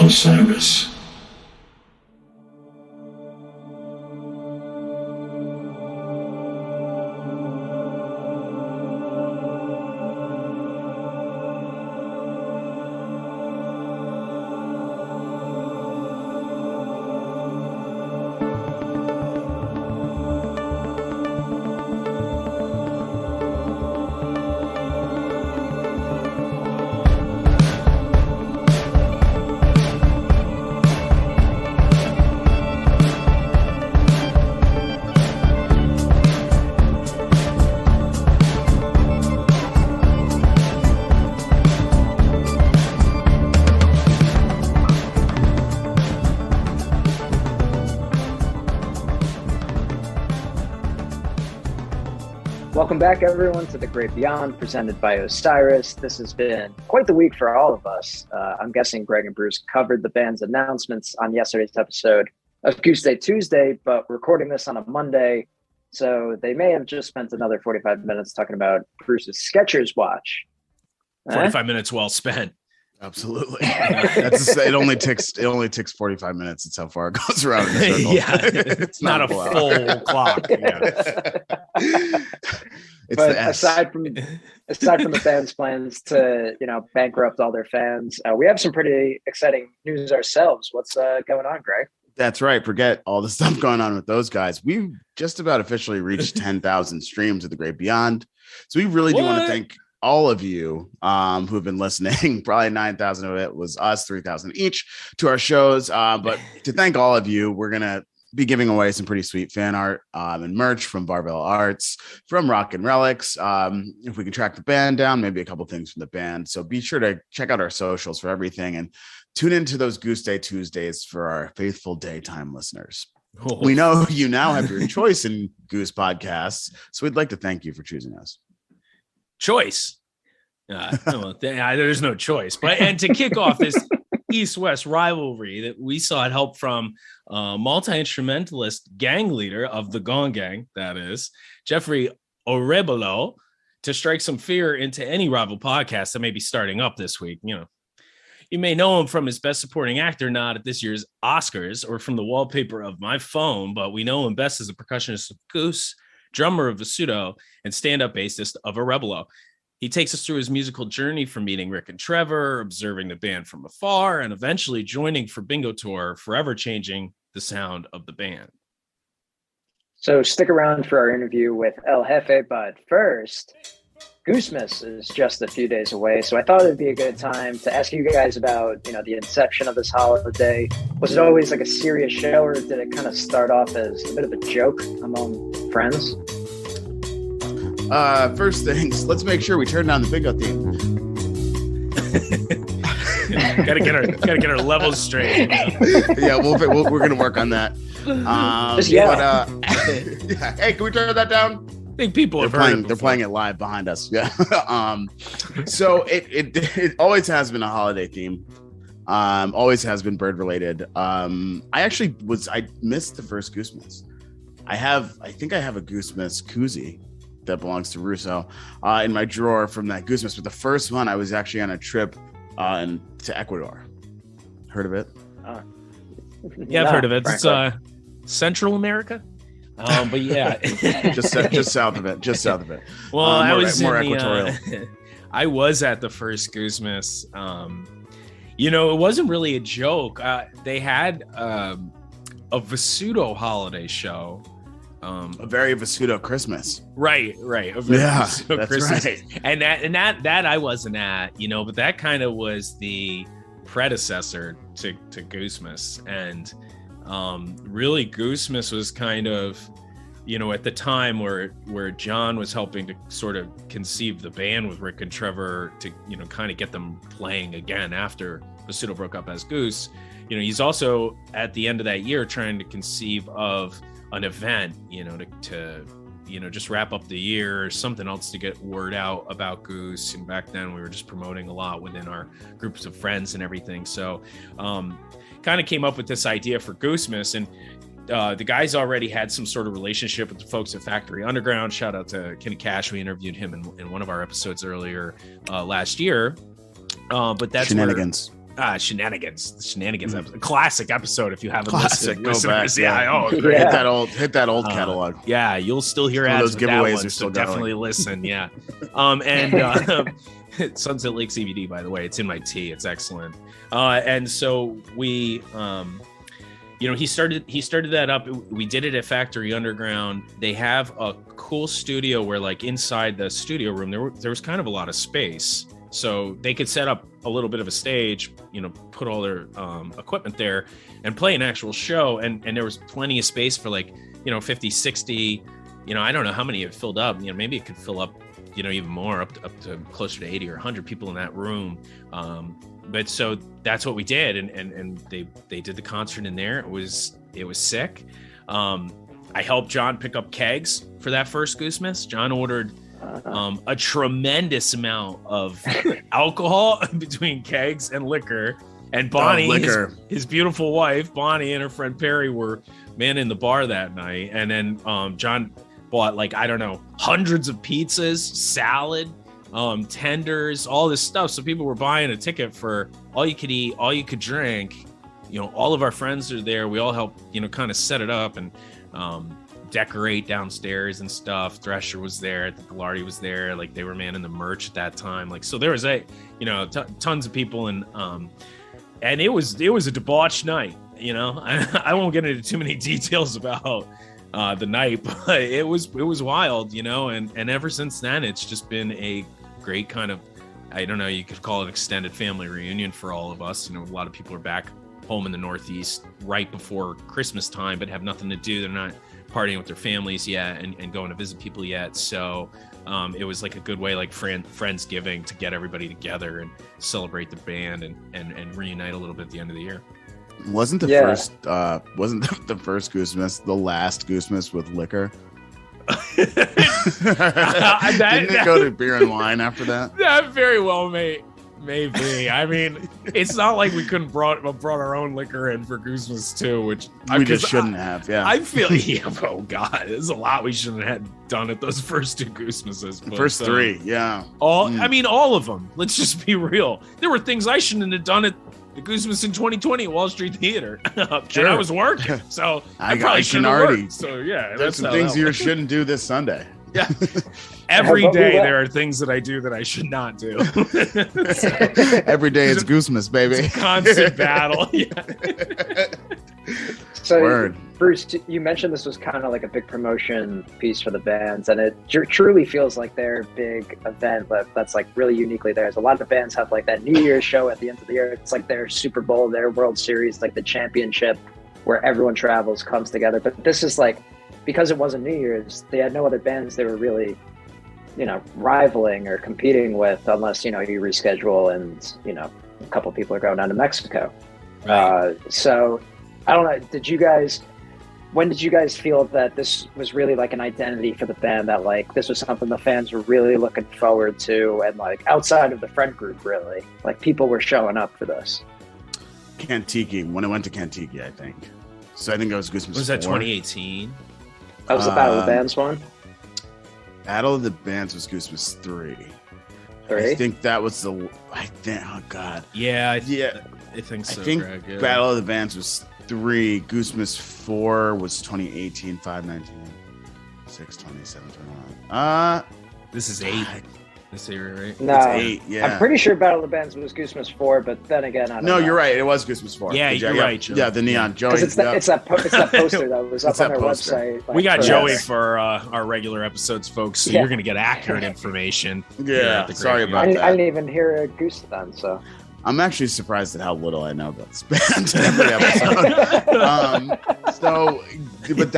Osiris. Welcome back, everyone, to The Great Beyond, presented by Osiris. This has been quite the week for all of us. I'm guessing Greg and Bruce covered the band's announcements on yesterday's episode of Goose Day Tuesday, but we're recording this on a Monday, so they may have just spent another 45 minutes talking about Bruce's Skechers watch. 45 minutes well spent. Absolutely. It only takes 45 minutes. That's how far it goes around in a circle. Yeah, it's not a full clock. Yeah. But aside from the band's plans to bankrupt all their fans, we have some pretty exciting news ourselves. What's going on, Greg? That's right. Forget all the stuff going on with those guys. We've just about officially reached 10,000 streams of The Great Beyond. So we really do want to thank all of you who have been listening. Probably 9,000 of it was us, 3,000 each to our shows. But to thank all of you, we're going to be giving away some pretty sweet fan art and merch from Barbell Arts, from Rock and Relics. If we can track the band down, maybe a couple things from the band. So be sure to check out our socials for everything and tune into those Goose Day Tuesdays for our faithful daytime listeners. Oh. We know you now have your choice in Goose podcasts, so we'd like to thank you for choosing us. Choice. There's no choice. And to kick off this East-West rivalry that we sought help from multi-instrumentalist gang leader of the Gong Gang, that is, Jeffrey Arevalo, to strike some fear into any rival podcast that may be starting up this week. You may know him from his Best Supporting Actor nod at this year's Oscars or from the wallpaper of my phone, but we know him best as a percussionist of Goose, drummer of Vasudo, and stand-up bassist of Arevalo. He takes us through his musical journey from meeting Rick and Trevor, observing the band from afar, and eventually joining for Bingo Tour, forever changing the sound of the band. So stick around for our interview with El Jefe, but first, Goosemas is just a few days away, so I thought it'd be a good time to ask you guys about, the inception of this holiday. Was it always like a serious show, or did it kind of start off as a bit of a joke among friends? First things, let's make sure we turn down the bingo theme. gotta get our levels straight. Yeah, we're gonna work on that. Yeah. Hey, can we turn that down? I think people have heard it. They're playing it live behind us. Yeah. So it always has been a holiday theme. Always has been bird related. I missed the first Goosemas. I think I have a Goosemas koozie that belongs to Russo in my drawer from that Goosemas. But the first one, I was actually on a trip to Ecuador. Heard of it? Yeah, I've heard of it. Frankly. It's Central America. But yeah, just south of it. Well, I was more equatorial. I was at the first Goosemas. It wasn't really a joke. They had a Vasudo holiday show. A very Vasudo Christmas. Right. Vasudo that's Christmas. Right. And that I wasn't at, but that kind of was the predecessor to Goosemas. And really Goosemas was kind of, at the time where John was helping to sort of conceive the band with Rick and Trevor to, kind of get them playing again after Vasudo broke up as Goose. He's also at the end of that year trying to conceive of an event, to just wrap up the year, or something else to get word out about Goose. And back then we were just promoting a lot within our groups of friends and everything. So kind of came up with this idea for Goosemas, and the guys already had some sort of relationship with the folks at Factory Underground. Shout out to Kenny Cash. We interviewed him in one of our episodes earlier last year. But that's Shenanigans. Shenanigans episode. Classic episode if you haven't listened. Go back. Great. Hit that old catalog. Yeah, you'll still hear ads. Those giveaways one, are still so definitely listen. Yeah. And Sunset Lake CBD, by the way, it's in my tea. It's excellent. And so we, he started that up. We did it at Factory Underground. They have a cool studio where, like, inside the studio room, there was kind of a lot of space, so they could set up a little bit of a stage, put all their equipment there and play an actual show. And there was plenty of space for, like, 50, 60, I don't know how many it filled up. Maybe it could fill up, even more, up to closer to 80 or 100 people in that room. But so that's what we did. And they did the concert in there. It was sick. I helped John pick up kegs for that first Goosemas. John ordered a tremendous amount of alcohol between kegs and liquor. And Bonnie, his beautiful wife, Bonnie, and her friend Perry were manning the bar that night. And then John bought, like, I don't know, hundreds of pizzas, salad, tenders, all this stuff. So people were buying a ticket for all you could eat, all you could drink. All of our friends are there. We all helped, kind of set it up and decorate downstairs and stuff. Thresher was there. I think Gallardi was there. Like, they were manning the merch at that time. Like, so there was tons of people, and it was a debauched night. I won't get into too many details about the night, but it was wild, and ever since then, it's just been a great kind of, I don't know, you could call it extended family reunion for all of us. A lot of people are back home in the Northeast right before Christmas time, but have nothing to do. They're not partying with their families yet and going to visit people yet. So it was like a good way, like Friendsgiving, to get everybody together and celebrate the band and reunite a little bit at the end of the year. Wasn't the first Goosemas the last Goosemas with liquor? Didn't it go to beer and wine after that? That very well maybe. I mean, it's not like we couldn't brought our own liquor in for Goosemas too, which we just shouldn't have. Yeah, I feel. Oh God, there's a lot we shouldn't have done at those first two Goosemases. The first three, yeah. I mean, all of them. Let's just be real. There were things I shouldn't have done at the Goosemas in 2020 at Wall Street Theater. Sure. And I was working, so I probably shouldn't have worked. So yeah, there's some things you shouldn't do this Sunday. Yeah. Every day there are things that I do that I should not do. Every day it's Goosemas, baby. It's a constant battle. Yeah. So, Bruce, you mentioned this was kind of like a big promotion piece for the bands, and it truly feels like their big event that's like really uniquely theirs. A lot of bands have like that New Year's show at the end of the year. It's like their Super Bowl, their World Series, like the championship where everyone travels, comes together. But this is like, because it wasn't New Year's, they had no other bands they were really, rivaling or competing with, unless, you reschedule and, a couple people are going down to Mexico. Right. So I don't know. When did you guys feel that this was really like an identity for the band, that like this was something the fans were really looking forward to, and like outside of the friend group, really, like people were showing up for this? Kentucky, when I went to Kentucky, I think. So I think it was Goosemas. Was that 2018? That was the Battle of the Bands one? Battle of the Bands was Goosemas 3. I think that was oh God. Yeah, I think so. I think Greg, yeah. Battle of the Bands was 3. Goosemas 4 was 2018, 5, 19, 6, 27, 29. This is 8. This year, right? No, it's 8, yeah. I'm pretty sure Battle of the Bands was Goosemas 4, but then again, I don't know. No, you're right. It was Goosemas 4. Yeah, you're right, Joey. Yeah, the neon. Joey. It's that poster that was up on their website. We got Joey for our regular episodes, folks, so you're going to get accurate information. Yeah, sorry about that. I didn't even hear a Goose then, so. I'm actually surprised at how little I know about this band every episode. But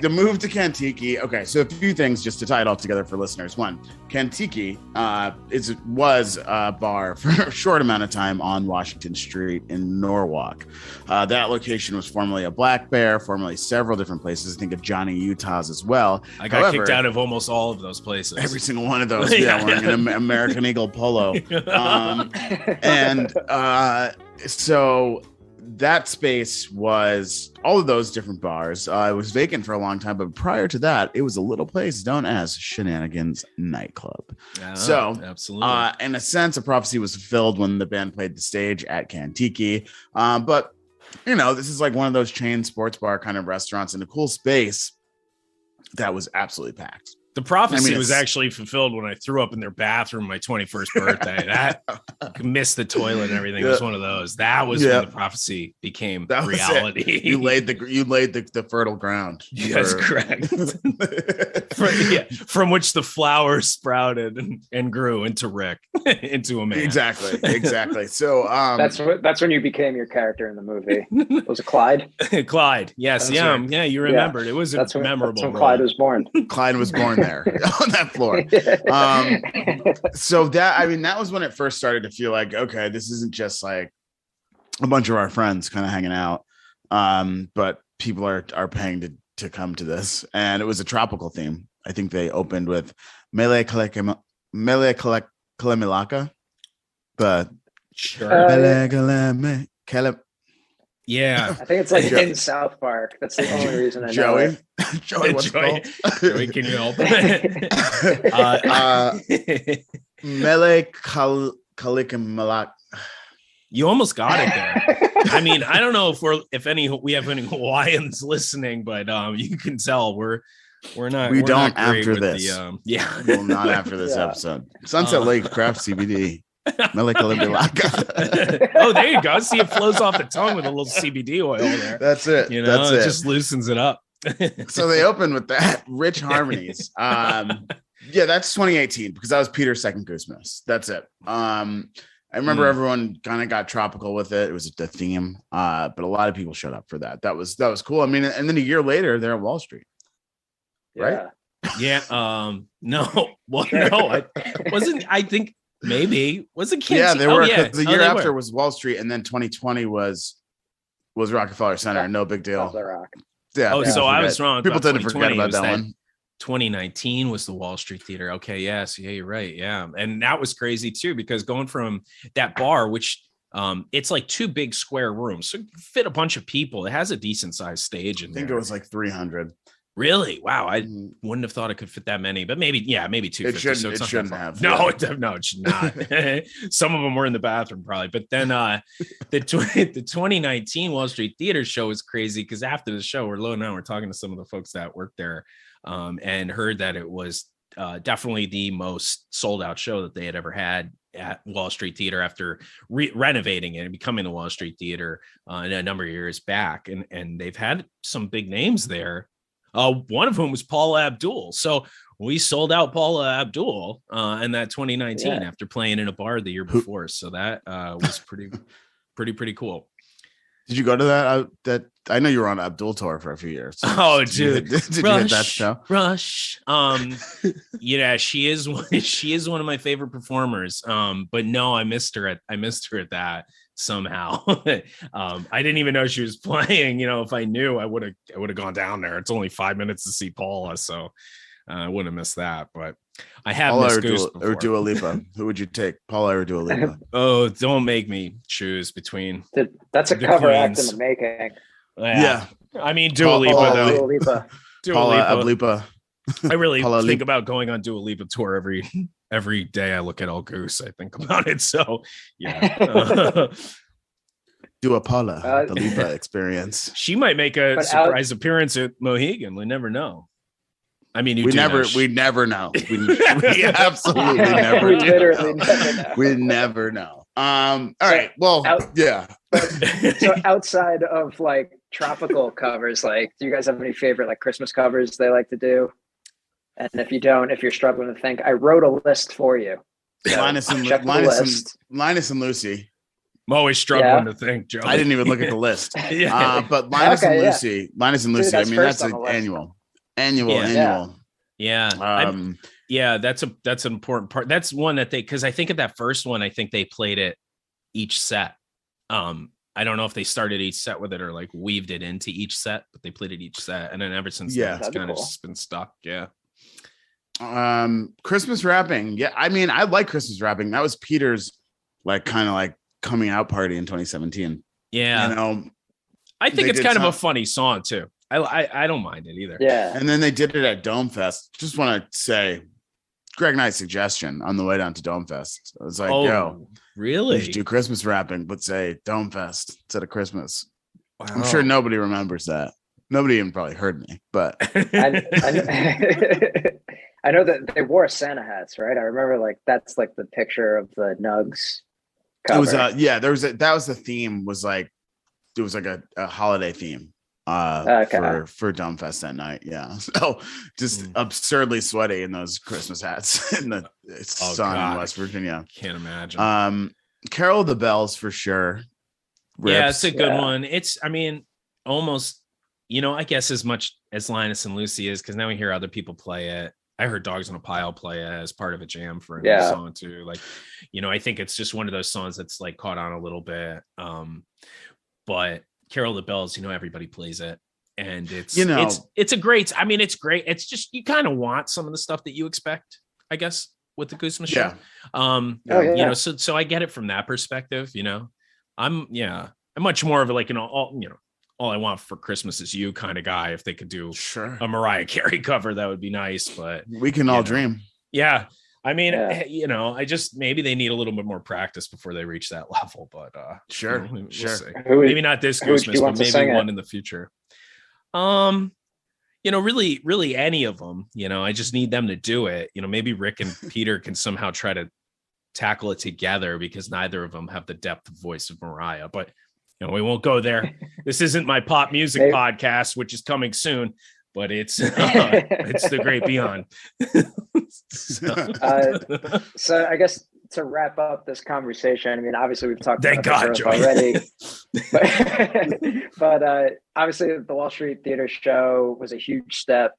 the move to Kentucky. Okay, so a few things just to tie it all together for listeners. One, Kentucky was a bar for a short amount of time on Washington Street in Norwalk. That location was formerly a Black Bear, formerly several different places. I think of Johnny Utah's as well. I got kicked out of almost all of those places. Every single one of those. Wearing an American Eagle polo. So that space was all of those different bars. It was vacant for a long time, but prior to that, it was a little place known as Shenanigans Nightclub. So, absolutely, in a sense, a prophecy was fulfilled when the band played the stage at Kantiki. But this is like one of those chain sports bar kind of restaurants in a cool space that was absolutely packed. The prophecy was actually fulfilled when I threw up in their bathroom my 21st birthday. That missed the toilet and everything. It was one of those. That was when the prophecy became reality. You laid the fertile ground. That's correct. From which the flowers sprouted and grew into Rick, into a man. Exactly. So that's when you became your character in the movie. Was it Clyde? Clyde. Yes. Right. Yeah. You remembered. It was memorable. That's when Clyde was born. Clyde was born there on that floor. So that was when it first started to feel like, okay, this isn't just like a bunch of our friends kind of hanging out, but people are paying to come to this. And it was a tropical theme. I think they opened with Mele Kalemilaka, but yeah, I think it's like in South Park. That's the only reason I know Joey. it. Joey, what's it called? Joey, can you help? Mele Kalikimalak. You almost got it there. I mean, I don't know if we have any Hawaiians listening, but you can tell we're not. We we're don't not great after with this. We will not after this episode. Sunset Lake Craft CBD. Oh, there you go. See, it flows off the tongue with a little CBD oil there. That's it. It just loosens it up. So they opened with that rich harmonies. That's 2018 because that was Peter's second Goosemas. That's it. I remember everyone kind of got tropical with it. It was the theme, but a lot of people showed up for that. That was cool. I mean, and then a year later, they're at Wall Street, right? Yeah. No. Well, no. I wasn't. I think. Maybe was it kids? Yeah, they were. The year after was Wall Street, and then 2020 was Rockefeller Center. No big deal. Yeah. Oh, so I was wrong. People tend to forget about that one. 2019 was the Wall Street Theater. Okay, yes, yeah, you're right. Yeah, and that was crazy too because going from that bar, which it's like two big square rooms, so fit a bunch of people. It has a decent sized stage. I think it was like 300. Really? Wow. I wouldn't have thought it could fit that many, but maybe 250. It shouldn't have. No, it should not. Some of them were in the bathroom probably. But then the 2019 Wall Street Theater show was crazy because after the show, we're talking to some of the folks that worked there and heard that it was definitely the most sold out show that they had ever had at Wall Street Theater after renovating it and becoming the Wall Street Theater in a number of years back. And they've had some big names there. One of whom was Paula Abdul. So we sold out Paula Abdul in that 2019 after playing in a bar the year before. So that was pretty cool. Did you go to that? I know you were on Abdul tour for a few years. Oh, dude! Did you hit that show? Rush. Yeah, she is one of my favorite performers. But no, I missed her at that. Somehow I didn't even know she was playing. If I knew, I would have gone down there. It's only 5 minutes to see Paula, so I wouldn't have missed that. But I have Paula or Dua Lipa. Who would you take, Paula or Dua Lipa? Oh, don't make me choose between. That's a cover act in the making. Yeah. I mean Dua Lipa though. Dua Lipa. Dua Lipa. I really think about going on Dua Lipa tour every day. I look at all Goose. I think about it. So yeah. Do a Paula the Lipa experience. She might make a surprise appearance at Mohegan. We never know. I mean, we never know. We absolutely never. We literally never know. We never know. All right. Well, yeah. So outside of like tropical covers, like, do you guys have any favorite like Christmas covers they like to do? And if you don't, if you're struggling to think, I wrote a list for you. So Linus and Lucy. I'm always struggling to think, Joe. I didn't even look at the list. But Linus and Lucy. Dude, I mean, that's an annual. Yeah. That's an important part. That's one that because I think at that first one, I think they played it each set. I don't know if they started each set with it or like weaved it into each set, but they played it each set. And then ever since then, it's kind of just been stuck. Yeah. Christmas rapping. Yeah. I mean, I like Christmas rapping. That was Peter's like kind of like coming out party in 2017. Yeah. You know, I think they it's did kind of a some- funny song too. I don't mind it either. Yeah. And then they did it at Dome Fest. Just want to say, Greg Knight's suggestion on the way down to Dome Fest. I was like, yo, really? we should do Christmas rapping, but say Dome Fest instead of Christmas. Wow. I'm sure nobody remembers that. Nobody even probably heard me, but I know that they wore Santa hats, right? I remember like that's like the picture of the Nugs cover. it was that was the theme, was like it was like a holiday theme for Dome Fest that night. Yeah. So just absurdly sweaty in those Christmas hats in the sun in West Virginia. Can't imagine. Carol of the Bells for sure. Rips. Yeah, it's a good one. It's, I mean, almost, I guess as much as Linus and Lucy is, because now we hear other people play it. I heard Dogs on a Pile play it as part of a jam for a new song too. Like, I think it's just one of those songs that's like caught on a little bit. But Carol of the Bells, everybody plays it. And it's a great, it's great. It's just, you kind of want some of the stuff that you expect, I guess, with the Goosemas show. So I get it from that perspective, I'm much more of like all I want for Christmas is you kind of guy. If they could do a Mariah Carey cover, that would be nice. But we can all dream. Yeah, I just maybe they need a little bit more practice before they reach that level. But sure. See. Maybe not this Christmas, but maybe one in the future. Really any of them. I just need them to do it. Maybe Rick and Peter can somehow try to tackle it together, because neither of them have the depth of voice of Mariah. But we won't go there. This isn't my pop music podcast, which is coming soon, but it's it's the great beyond. So I guess to wrap up this conversation, obviously we've talked Thank about God, the growth already, but obviously the Wall Street Theater show was a huge step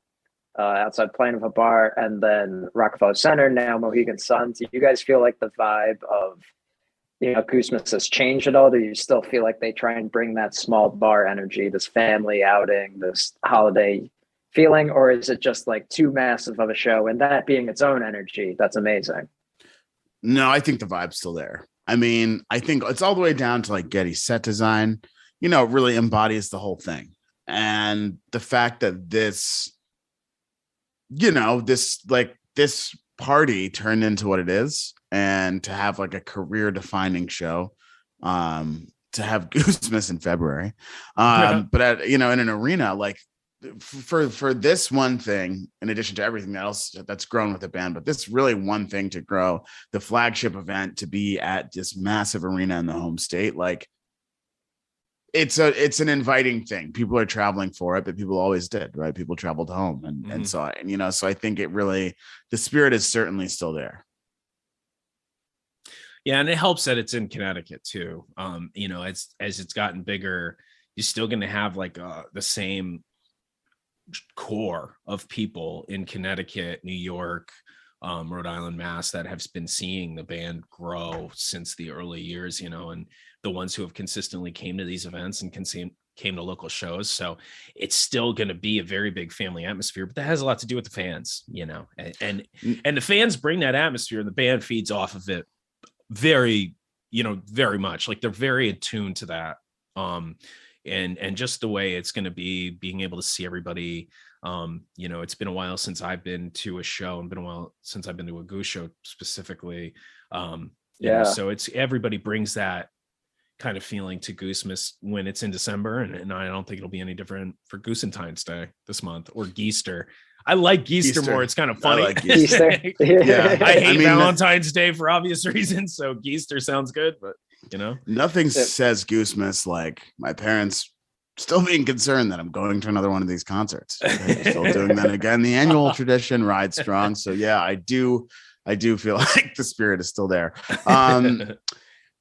outside playing of a bar, and then Rockefeller Center, now Mohegan Sun. Do you guys feel like the vibe of Goosemas has changed at all? Do you still feel like they try and bring that small bar energy, this family outing, this holiday feeling, or is it just like too massive of a show, and that being its own energy, that's amazing? No, I think the vibe's still there. I think it's all the way down to like Getty's set design, it really embodies the whole thing. And the fact that this party turned into what it is, and to have like a career defining show, to have Goosemas in February, but in an arena, like for this one thing, in addition to everything else that's grown with the band, but this really one thing to grow, the flagship event, to be at this massive arena in the home state, like it's an inviting thing. People are traveling for it, but people always did, right? People traveled home and saw it, and so I think the spirit is certainly still there. Yeah, and it helps that it's in Connecticut too. As it's gotten bigger, you're still going to have like the same core of people in Connecticut, New York, Rhode Island, Mass, that have been seeing the band grow since the early years, and the ones who have consistently came to these events and came to local shows. So it's still going to be a very big family atmosphere, but that has a lot to do with the fans, and the fans bring that atmosphere, and the band feeds off of it very much. Like they're very attuned to that. And just the way it's going to be, being able to see everybody. It's been a while since I've been to a show, and been a while since I've been to a Goose show specifically. So it's, everybody brings that kind of feeling to Goosemas when it's in December, and I don't think it'll be any different for Goosentine's Day this month, or Geester. I like Geester more. It's kind of funny. I like Geester. I hate Valentine's Day for obvious reasons, so Geester sounds good, but nothing says Goosemas like my parents still being concerned that I'm going to another one of these concerts. They're still doing that again. The annual tradition rides strong. So yeah, I do feel like the spirit is still there.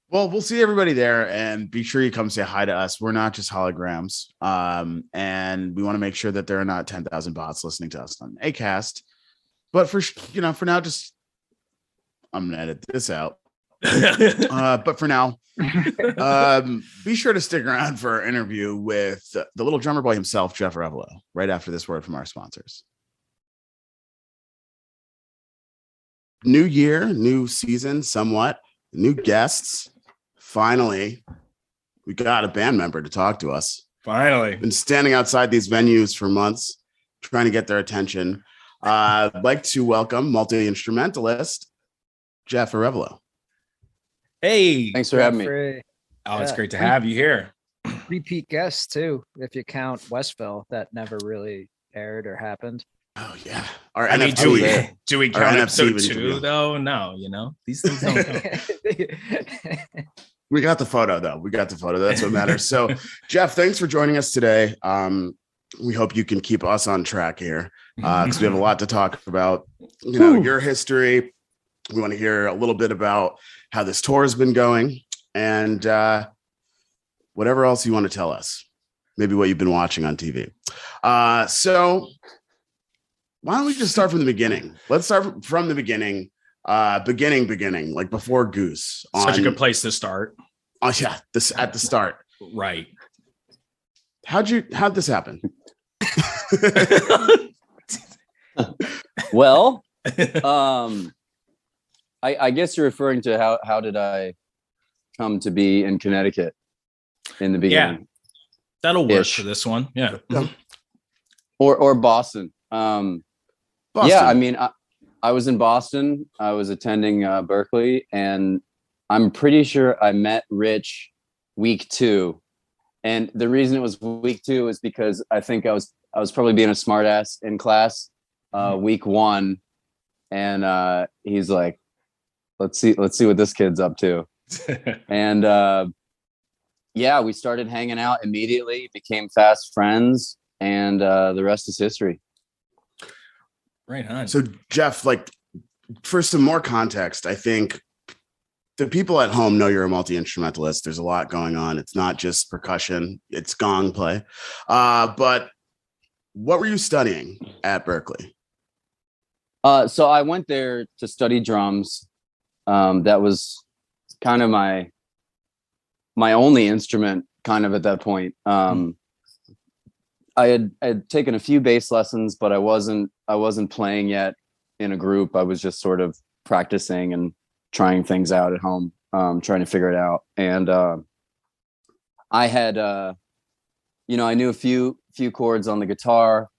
Well, we'll see everybody there, and be sure you come say hi to us. We're not just holograms. And we want to make sure that there are not 10,000 bots listening to us on Acast. But for now, just I'm going to edit this out. But for now, be sure to stick around for our interview with the little drummer boy himself, Jeff Arevalo, right after this word from our sponsors. New year, new season, somewhat, new guests. Finally, We got a band member to talk to us. Finally. Been standing outside these venues for months, trying to get their attention. I'd like to welcome multi-instrumentalist Jeff Arevalo. Hey. Thanks for having me. Oh, it's great to have you here. Repeat guest too, if you count Westville, that never really aired or happened. Oh yeah. Do we count episode 2 though? No, these things don't count. We got the photo though. That's what matters. So Jeff, thanks for joining us today. We hope you can keep us on track here because we have a lot to talk about. Your history. We want to hear a little bit about how this tour has been going and whatever else you want to tell us. Maybe what you've been watching on TV. So why don't we just start from the beginning? Let's start from the beginning. Beginning, like before Goose. Such a good place to start. Oh yeah, this at the start. Right. How'd this happen? Well, I guess you're referring to how did I come to be in Connecticut in the beginning? Yeah, that'll work for this one. Yeah. Or Boston. Boston. Yeah, I mean, I was in Boston. I was attending Berklee, and I'm pretty sure I met Rich week 2. And the reason it was week 2 is because I think I was probably being a smartass in class week 1, and he's like, let's see what this kid's up to. And yeah, we started hanging out immediately, became fast friends, and the rest is history. Right on. So Jeff, like for some more context, I think the people at home know you're a multi-instrumentalist. There's a lot going on. It's not just percussion, it's gong play. But what were you studying at Berklee? So I went there to study drums. That was kind of my only instrument kind of at that point. I had taken a few bass lessons, but I wasn't playing yet in a group. I was just sort of practicing and trying things out at home, trying to figure it out. And I had, I knew a few chords on the guitar,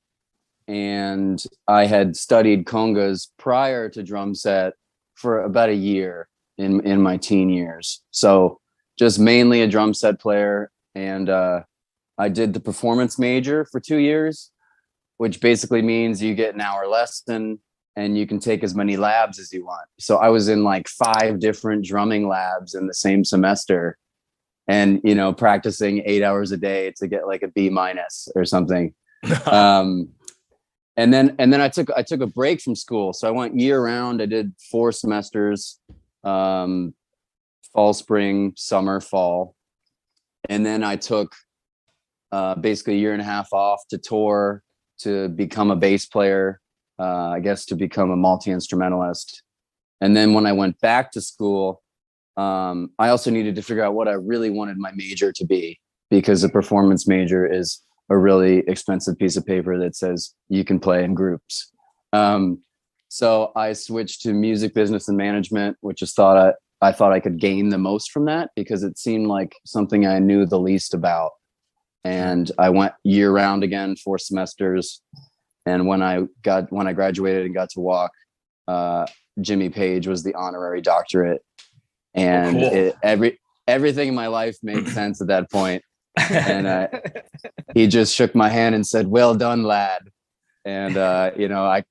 and I had studied congas prior to drum set for about a year in my teen years. So just mainly a drum set player. And I did the performance major for 2 years, which basically means you get an hour lesson and you can take as many labs as you want. So I was in like 5 different drumming labs in the same semester, and, practicing 8 hours a day to get like a B- or something. And then I took a break from school. So I went year round. I did 4 semesters, fall, spring, summer, fall. And then I took basically a year and a half off to tour, to become a bass player, I guess to become a multi-instrumentalist. And then when I went back to school, I also needed to figure out what I really wanted my major to be, because a performance major is a really expensive piece of paper that says you can play in groups. So I switched to music business and management, which is I thought I could gain the most from that, because it seemed like something I knew the least about. And I went year round again, 4 semesters. And when I graduated and got to walk, Jimmy Page was the honorary doctorate. And everything in my life made sense at that point. And he just shook my hand and said, "Well done, lad." And I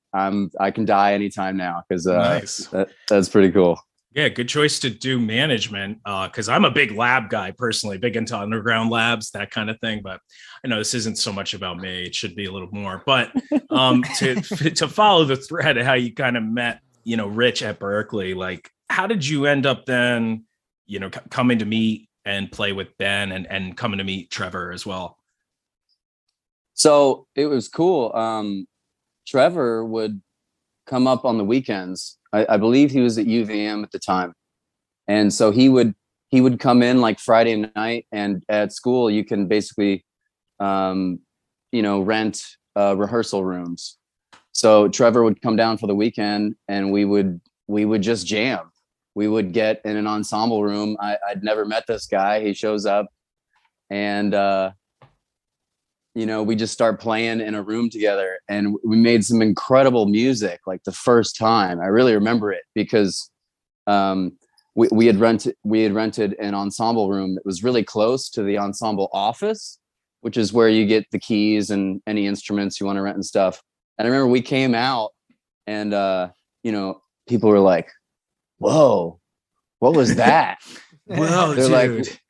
can die anytime now, because nice. That's pretty cool. Yeah, good choice to do management, because I'm a big lab guy personally, big into underground labs, that kind of thing. But I know this isn't so much about me. It should be a little more. But to follow the thread of how you kind of met, Rich at Berklee, like how did you end up then, coming to meet and play with Ben and coming to meet Trevor as well? So it was cool. Trevor would come up on the weekends. I believe he was at UVM at the time. And so he would come in like Friday night, and at school you can basically, rent rehearsal rooms. So Trevor would come down for the weekend, and we would just jam. We would get in an ensemble room. I'd never met this guy. He shows up, and we just start playing in a room together, and we made some incredible music. Like the first time, I really remember it because we had rented an ensemble room that was really close to the ensemble office, which is where you get the keys and any instruments you want to rent and stuff. And I remember we came out, and people were like, "Whoa, what was that?" Whoa, they're dude. like,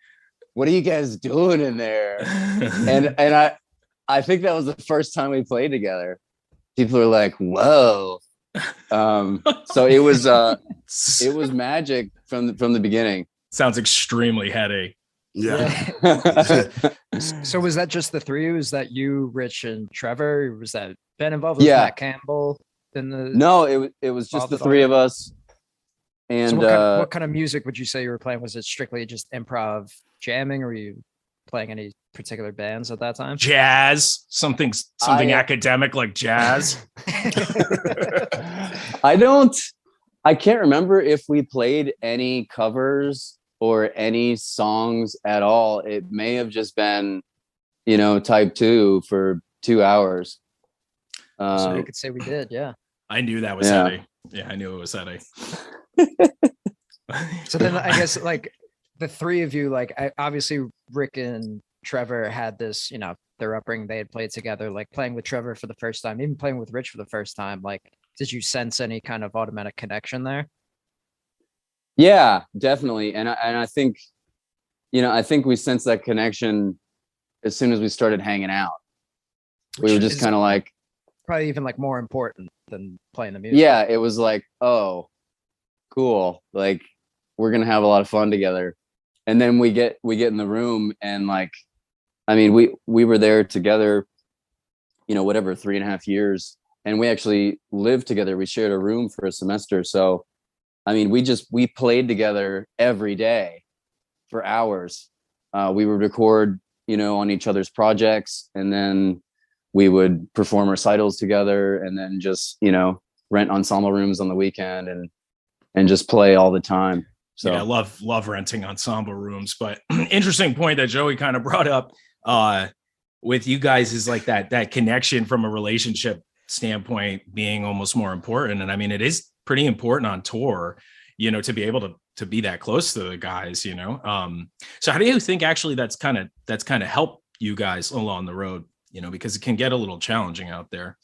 "What are you guys doing in there?" and I think that was the first time we played together. People are like, "Whoa." So it was magic from the beginning. Sounds extremely heady. Yeah. So was that just the three? Was that you, Rich, and Trevor? Was that Ben involved with Yeah. Matt Campbell? No, it was just the three of us. And so what kind of music would you say you were playing? Was it strictly just improv jamming, or were you playing any particular bands at that time? Jazz, something academic like jazz. I can't remember if we played any covers or any songs at all. It may have just been, type 2 for 2 hours. So you could say we did, yeah. I knew that was heady. Yeah, I knew it was heady. So then I guess like the three of you, like obviously Rick and Trevor had this, their upbringing, they had played together, like playing with Trevor for the first time, even playing with Rich for the first time. Like, did you sense any kind of automatic connection there? Yeah, definitely. And I think, I think we sensed that connection as soon as we started hanging out. We were just kind of like, probably even like more important than playing the music. Yeah, it was like, oh, cool. Like we're gonna have a lot of fun together. And then we get in the room, and like, I mean, we were there together, 3.5 years, and we actually lived together. We shared a room for a semester. So, I mean, we played together every day for hours. We would record, on each other's projects, and then we would perform recitals together, and then just, rent ensemble rooms on the weekend and just play all the time. So yeah, I love renting ensemble rooms. But interesting point that Joey kind of brought up with you guys is like that connection from a relationship standpoint being almost more important. And I mean, it is pretty important on tour, to be able to be that close to the guys, So how do you think actually that's kind of helped you guys along the road, because it can get a little challenging out there?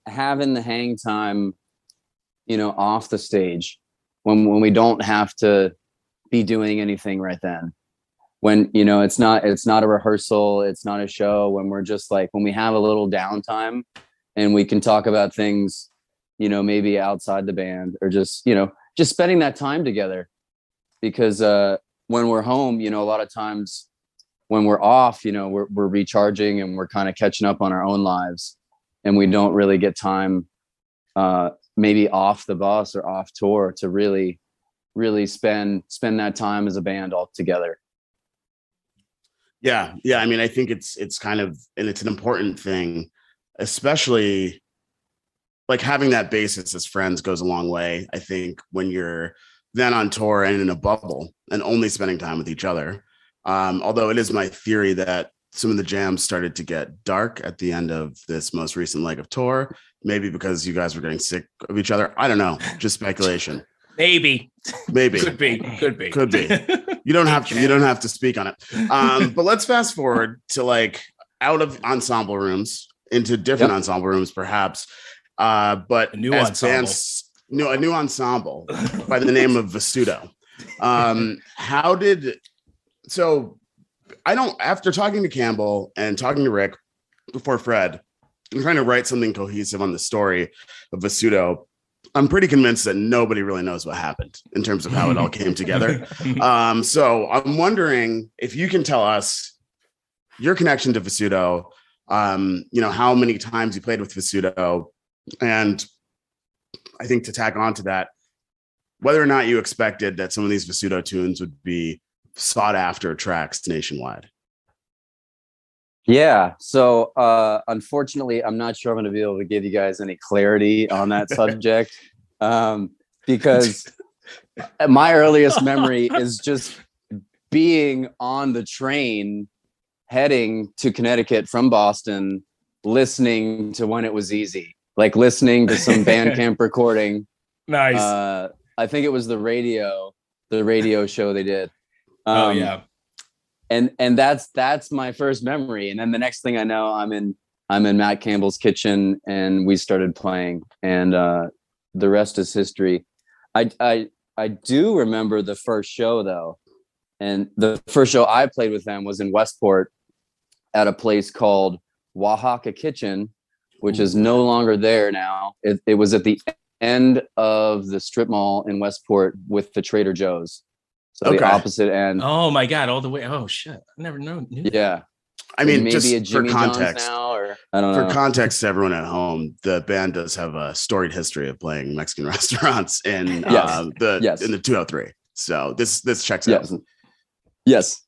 Having the hang time, off the stage when we don't have to be doing anything right then, when, it's not a rehearsal, it's not a show, when we're just like, when we have a little downtime and we can talk about things, maybe outside the band, or just spending that time together. Because when we're home, a lot of times when we're off, we're recharging and we're kind of catching up on our own lives, and we don't really get time maybe off the bus or off tour to really spend that time as a band all together. Yeah. I mean, I think it's kind of, and it's an important thing, especially like having that basis as friends goes a long way. I think when you're then on tour and in a bubble and only spending time with each other. Although it is my theory that some of the jams started to get dark at the end of this most recent leg of tour, maybe because you guys were getting sick of each other. I don't know, just speculation. Maybe could be. You don't have to speak on it. But let's fast forward to like out of ensemble rooms into different ensemble rooms, perhaps. But a new ensemble. A new ensemble by the name of Vasudo. After talking to Campbell and talking to Rick before Fred, I'm trying to write something cohesive on the story of Vasudo. I'm pretty convinced that nobody really knows what happened in terms of how it all came together. So I'm wondering if you can tell us your connection to Vasudo, how many times you played with Vasudo, and I think to tack on to that, whether or not you expected that some of these Vasudo tunes would be sought after tracks nationwide. Yeah. So unfortunately, I'm not sure I'm going to be able to give you guys any clarity on that subject, because My earliest memory is just being on the train heading to Connecticut from Boston, listening to When It Was Easy, like listening to some Bandcamp recording. Nice. I think it was the radio show they did. Oh yeah. And that's my first memory. And then the next thing I know, I'm in Matt Campbell's kitchen and we started playing, and the rest is history. I do remember the first show though. And the first show I played with them was in Westport at a place called Oaxaca Kitchen, which is no longer there now. It was at the end of the strip mall in Westport with the Trader Joe's. So the opposite end. Oh my God, all the way. Oh shit. I never knew. Yeah. I mean, maybe just a Jimmy for John's context, now, or I don't know. For context to everyone at home, the band does have a storied history of playing Mexican restaurants in the 203. So this checks out. Yes.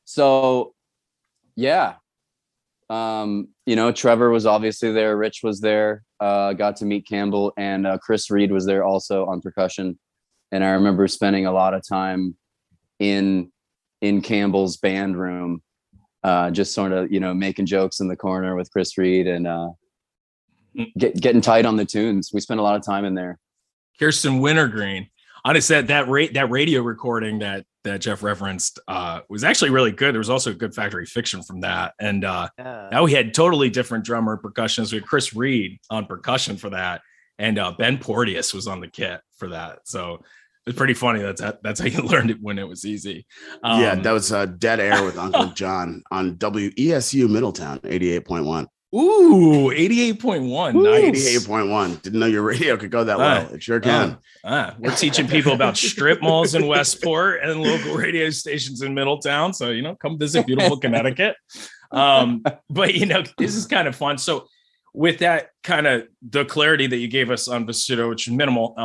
So yeah. Trevor was obviously there. Rich was there. Got to meet Campbell, and Chris Reed was there also on percussion. And I remember spending a lot of time in Campbell's band room, just sort of, making jokes in the corner with Chris Reed and getting tight on the tunes. We spent a lot of time in there. Kirsten Wintergreen. Honestly, that radio recording that Jeff referenced was actually really good. There was also a good Factory Fiction from that. And now we had totally different drummer percussionists. We had Chris Reed on percussion for that. And Ben Porteous was on the kit for that. So it's pretty funny. That's how you learned it When It Was Easy. That was Dead Air with Uncle John on WESU Middletown 88.1. Ooh, 88.1. Nice. 88.1. Didn't know your radio could go that low. It sure can. We're teaching people about strip malls in Westport and local radio stations in Middletown. So, come visit beautiful Connecticut. But, this is kind of fun. So with that kind of the clarity that you gave us on Vasudo, which is minimal,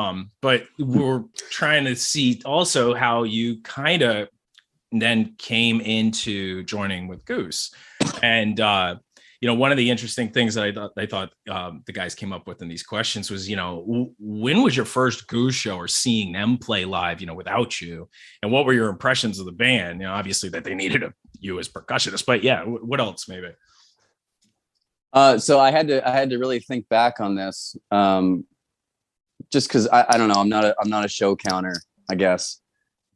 but we're trying to see also how you kind of then came into joining with Goose. And, one of the interesting things that I thought the guys came up with in these questions was, when was your first Goose show or seeing them play live, without you? And what were your impressions of the band? Obviously that they needed you as percussionist, but yeah, what else maybe? So I had to really think back on this, just because I don't know, I'm not a show counter, I guess,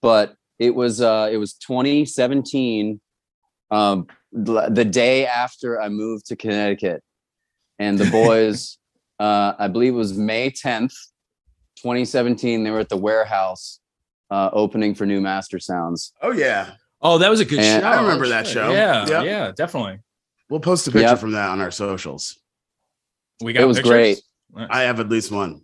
but it was 2017. The day after I moved to Connecticut, and the boys, I believe it was May 10th, 2017. They were at the Warehouse, opening for New Master Sounds. Oh yeah. Oh, that was a good show. I remember that show. Yeah, definitely. We'll post a picture from that on our socials. We got it was pictures? Great. Nice. I have at least one.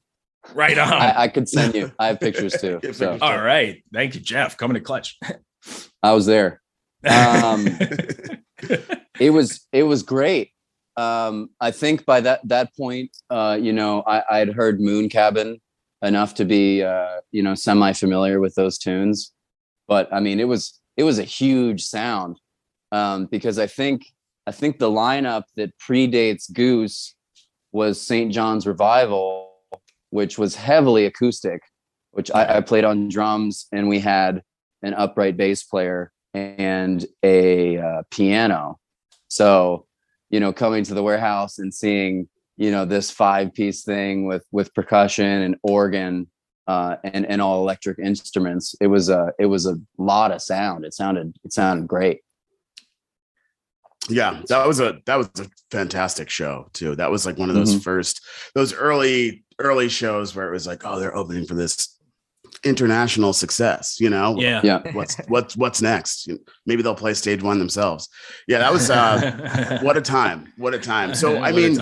Right on. I could send you. I have pictures too. So. All right. Thank you, Jeff. Coming to clutch. I was there. It was great. I think by that point, I'd heard Moon Cabin enough to be, semi-familiar with those tunes. But I mean, it was a huge sound, because I think the lineup that predates Goose was St. John's Revival, which was heavily acoustic, which I played on drums, and we had an upright bass player and a piano. So, coming to the Warehouse and seeing, this 5-piece thing with percussion and organ, and all electric instruments, it was a lot of sound. It sounded great. Yeah, that was a fantastic show too. That was like one of those those early shows where it was like, oh, they're opening for this international success, Yeah. What's next? Maybe they'll play stage 1 themselves. Yeah, that was what a time. So I mean,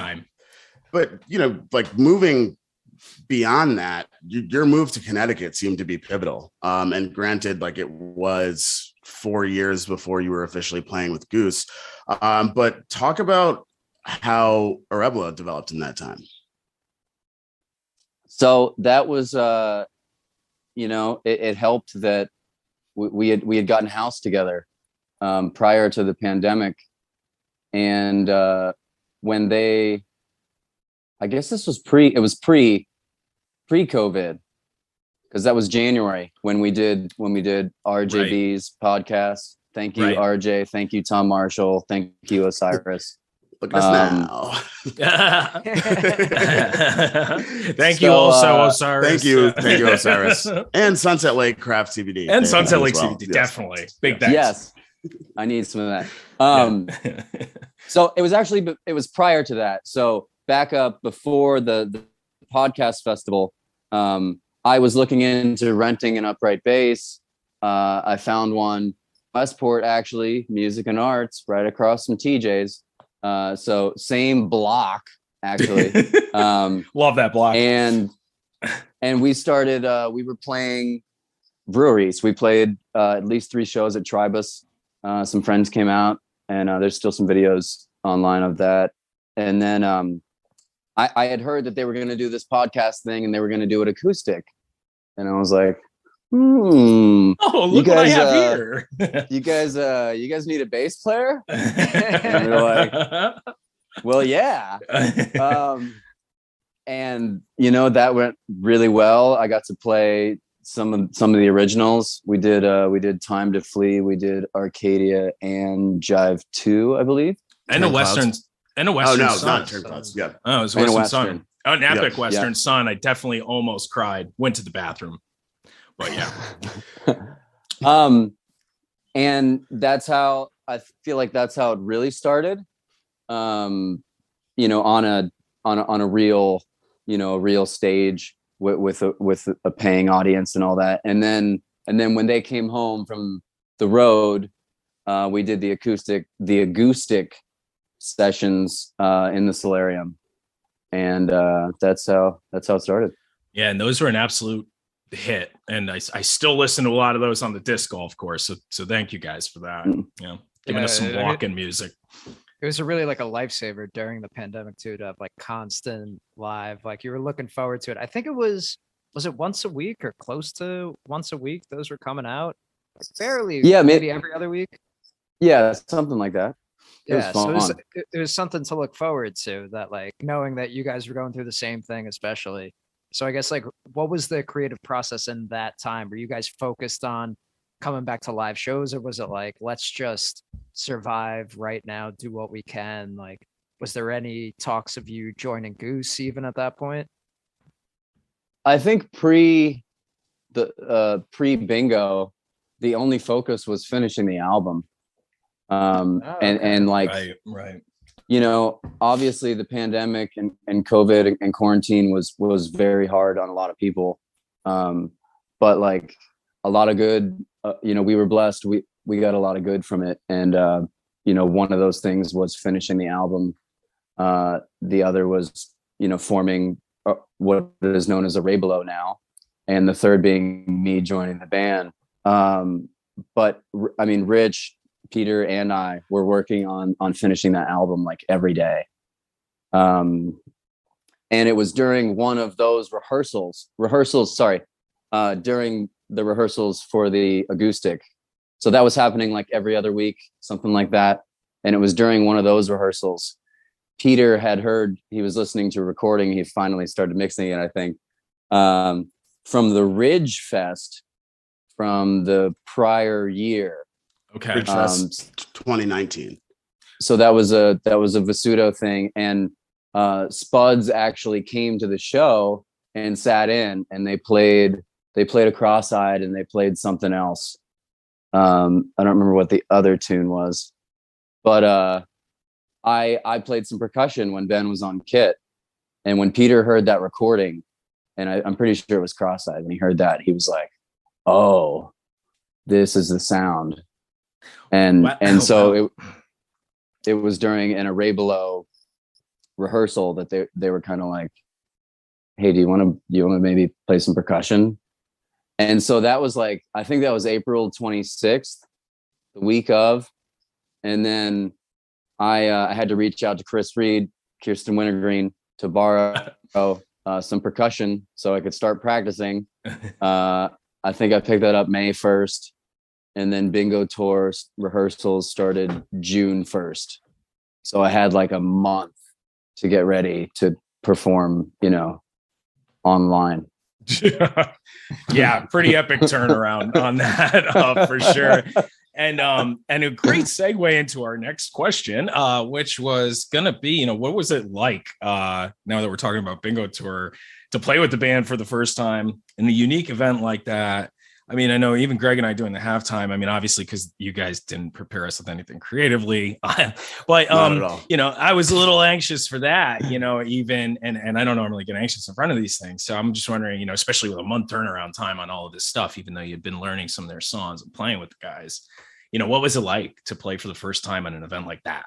but like moving beyond that, your move to Connecticut seemed to be pivotal. And granted, like it was 4 years before you were officially playing with Goose. But talk about how Arevalo developed in that time. So that was, it helped that we had gotten house together prior to the pandemic, and when I guess this was pre-COVID, because that was January when we did RJB's podcast. Thank you, Right. RJ. Thank you, Tom Marshall. Thank you, Osiris. Look at us now. Thank you So, also, Osiris. Thank you, Osiris, and Sunset Lake Craft CBD, And They Sunset have Lake as well. CBD, Yes. definitely. Big thanks. Yes, I need some of that. So it was prior to that. So back up before the podcast festival, I was looking into renting an upright bass. I found one, Westport, actually, Music and Arts, right across from TJ's. So same block, actually. Love that block. And we started. We were playing breweries. We played at least 3 shows at Tribus. Some friends came out, and there's still some videos online of that. And then I had heard that they were going to do this podcast thing, and they were going to do it acoustic. And I was like, Oh, look what I guys, have here. you guys need a bass player? And they're like, well, yeah. And that went really well. I got to play some of the originals. We did Time to Flee, we did Arcadia and Jive 2, I believe. and a Turn Western Clouds. and a Western no, Sun. not Turn Clouds. Yeah. Oh, it was And a Western Western. Sun. Oh, an epic Yep. Western Yep. Sun. I definitely almost cried. Went to the bathroom. But yeah. And that's how I feel like that's how it really started. On a real, a real stage with a paying audience and all that. And then when they came home from the road, we did the acoustic sessions in the Solarium, and that's how it started. Yeah, and those were an absolute hit. And I still listen to a lot of those on the disc golf course. So thank you guys for that. Giving us some walking music. It was really like a lifesaver during the pandemic too, to have like constant live, like you were looking forward to it. I think was it once a week or close to once a week? Those were coming out fairly, maybe every other week. Yeah, something like that. Yeah, so it was something to look forward to, that like knowing that you guys were going through the same thing, especially. So I guess like, what was the creative process in that time? Were you guys focused on coming back to live shows, or was it like, let's just survive right now, do what we can? Like, was there any talks of you joining Goose even at that point? I think pre bingo, the only focus was finishing the album. And like, right. Obviously the pandemic and COVID and quarantine was very hard on a lot of people. But like a lot of good, we were blessed. We got a lot of good from it. And, one of those things was finishing the album. The other was, forming what is known as Arevalo now. And the third being me joining the band. But I mean, Rich, Peter, and I were working on finishing that album like every day. And it was during one of those during the rehearsals for the acoustic. So that was happening like every other week, something like that. And it was during one of those rehearsals. Peter had heard, he was listening to a recording. He finally started mixing it, I think, from the Ridge Fest from the prior year. Okay. Ridge Fest 2019. So that was a Visuto thing. And Spuds actually came to the show and sat in, and they played a Cross-Eyed, and they played something else. I don't remember what the other tune was, but I played some percussion when Ben was on kit. And when Peter heard that recording, and I'm pretty sure it was Cross-Eyed, when he heard that, he was like, oh, this is the sound. And so it was during an Arevalo rehearsal that they were kind of like, hey, do you want to maybe play some percussion? And so that was like, I think that was April 26th, the week of. And then I had to reach out to Chris Reed, Kirsten Wintergreen, to borrow some percussion so I could start practicing. I think I picked that up May 1st. And then bingo tour rehearsals started June 1st. So I had like a month to get ready to perform, online. Yeah, pretty epic turnaround on that, for sure. And a great segue into our next question, which was gonna be, what was it like, now that we're talking about Bingo Tour, to play with the band for the first time in a unique event like that? I mean, I know even Greg and I doing the halftime. I mean, obviously, because you guys didn't prepare us with anything creatively, but I was a little anxious for that, even, and I don't normally get anxious in front of these things. So I'm just wondering, especially with a month turnaround time on all of this stuff, even though you've been learning some of their songs and playing with the guys, what was it like to play for the first time at an event like that?